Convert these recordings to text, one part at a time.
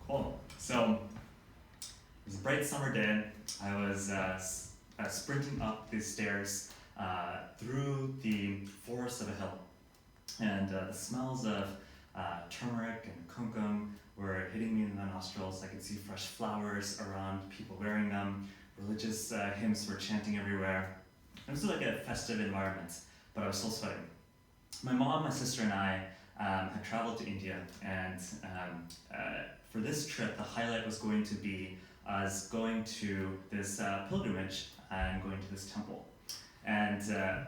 Cool. So it was a bright summer day. I was sprinting up the stairs through the forest of a hill, and the smells of turmeric and kumkum were hitting me in the nostrils. I could see fresh flowers around, people wearing them. Religious hymns were chanting everywhere. It was like a festive environment, but I was still sweating. My mom, my sister, and I had traveled to India, and for this trip, the highlight was going to be us going to this pilgrimage and going to this temple. And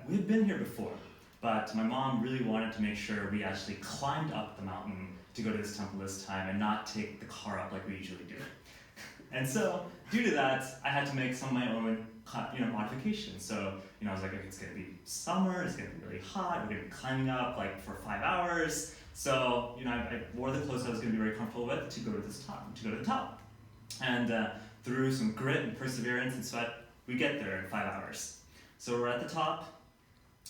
we had been here before, but my mom really wanted to make sure we actually climbed up the mountain to go to this temple this time and not take the car up like we usually do. And so, due to that, I had to make some of my own modifications. So, I was like, okay, it's gonna be summer, it's gonna be really hot, we're gonna be climbing up like for 5 hours. So, I wore the clothes I was gonna be very comfortable with to go to the top. And through some grit and perseverance and sweat, we get there in 5 hours. So we're at the top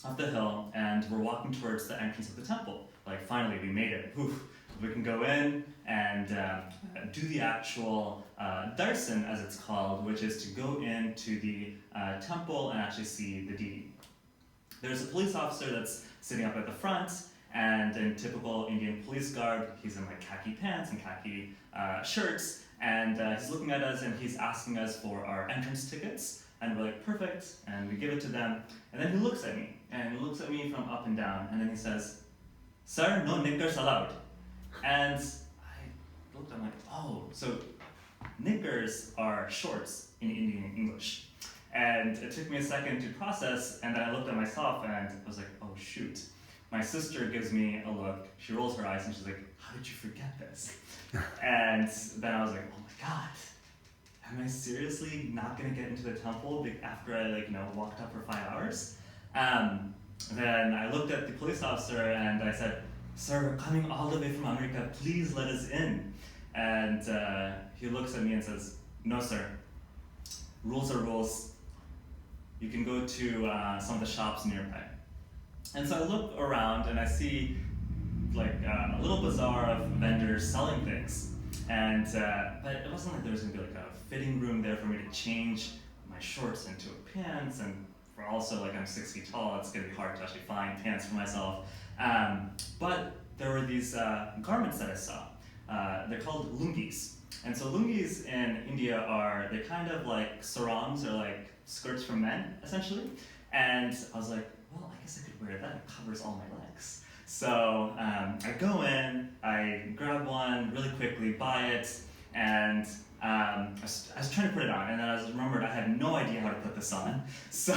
of the hill, and we're walking towards the entrance of the temple. Like, finally, we made it. Whew. We can go in and do the actual darshan, as it's called, which is to go into the temple and actually see the deity. There's a police officer that's sitting up at the front, and in typical Indian police garb, he's in like khaki pants and khaki shirts, and he's looking at us and he's asking us for our entrance tickets, and we're like, perfect, and we give it to them, and then he looks at me from up and down, and then he says, "Sir, no knickers allowed." And I looked, I'm like, oh, so knickers are shorts in Indian English. And it took me a second to process, and then I looked at myself and I was like, oh shoot. My sister gives me a look, she rolls her eyes and she's like, how did you forget this? And then I was like, oh my God, am I seriously not gonna get into the temple after I walked up for 5 hours? Then I looked at the police officer and I said, "Sir, we're coming all the way from America, please let us in." And he looks at me and says, "No, sir. Rules are rules. You can go to some of the shops nearby." And so I look around and I see a little bazaar of vendors selling things. And but it wasn't like there was gonna be a fitting room there for me to change my shorts into pants, and for also I'm 6 feet tall, it's gonna be hard to actually find pants for myself. But there were these garments that I saw. They're called lungis. And so lungis in India they're kind of like sarongs, or like skirts for men, essentially. And I was like, well, I guess I could wear that. It covers all my legs. So I go in, I grab one really quickly, buy it, and I was trying to put it on, and then I remembered I had no idea how to put this on. So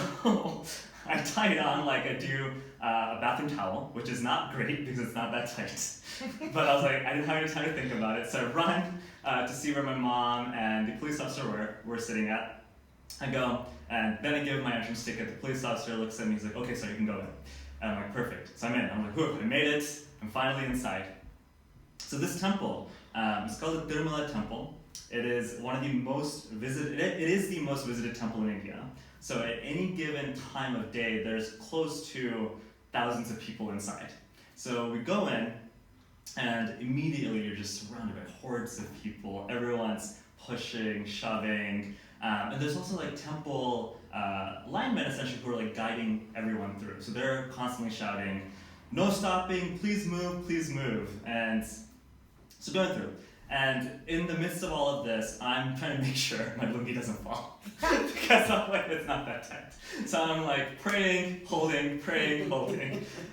I tie it on like I do a bathroom towel, which is not great because it's not that tight. But I was like, I didn't have any time to think about it. So I run to see where my mom and the police officer were sitting at. I go, and then I give my entrance ticket. The police officer looks at me, he's like, okay, so you can go in. And I'm like, perfect. So I'm in. I'm like, whew, I made it. I'm finally inside. So this temple, it's called the Tirumala Temple. It is one of the most visited, it is the most visited temple in India. So at any given time of day, there's close to thousands of people inside. So we go in, and immediately you're just surrounded by hordes of people. Everyone's pushing, shoving, and there's also temple linemen essentially who are guiding everyone through. So they're constantly shouting, "No stopping, please move," and so going through. And in the midst of all of this, I'm trying to make sure my lungi doesn't fall because it's not that tight. So I'm praying, holding.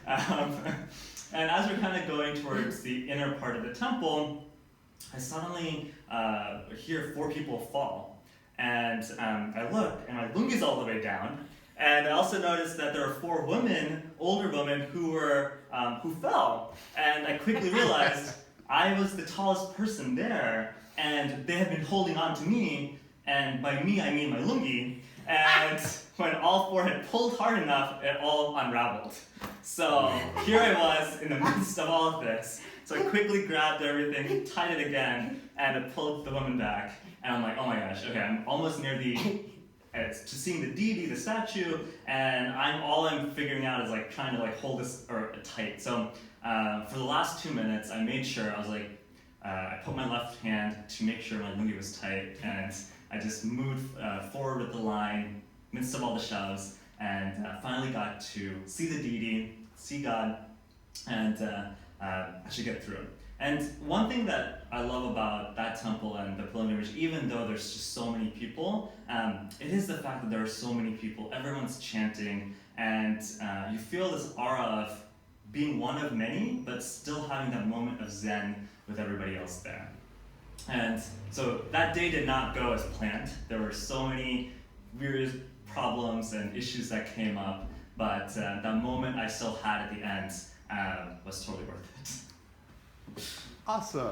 And as we're kind of going towards the inner part of the temple, I suddenly hear 4 people fall. And I look, and my lungi's all the way down. And I also noticed that there are 4 women, older women, who fell. And I quickly realized I was the tallest person there, and they had been holding on to me, and by me I mean my lungi, and when all 4 had pulled hard enough, it all unraveled. So here I was in the midst of all of this, so I quickly grabbed everything, tied it again, and I pulled the woman back, and I'm like, oh my gosh, okay, I'm almost near to seeing the deity, the statue, and all I'm figuring out is trying to hold this tight. So for the last 2 minutes, I made sure, I was like, I put my left hand to make sure my lungi was tight, and I just moved forward with the line, midst of all the shoves, and finally got to see the deity, see God, and actually get through it. And one thing that I love about that temple and the pilgrimage, even though there's just so many people, it is the fact that there are so many people, everyone's chanting, and you feel this aura of being one of many, but still having that moment of Zen with everybody else there. And so that day did not go as planned. There were so many weird problems and issues that came up, but that moment I still had at the end was totally worth it. Awesome.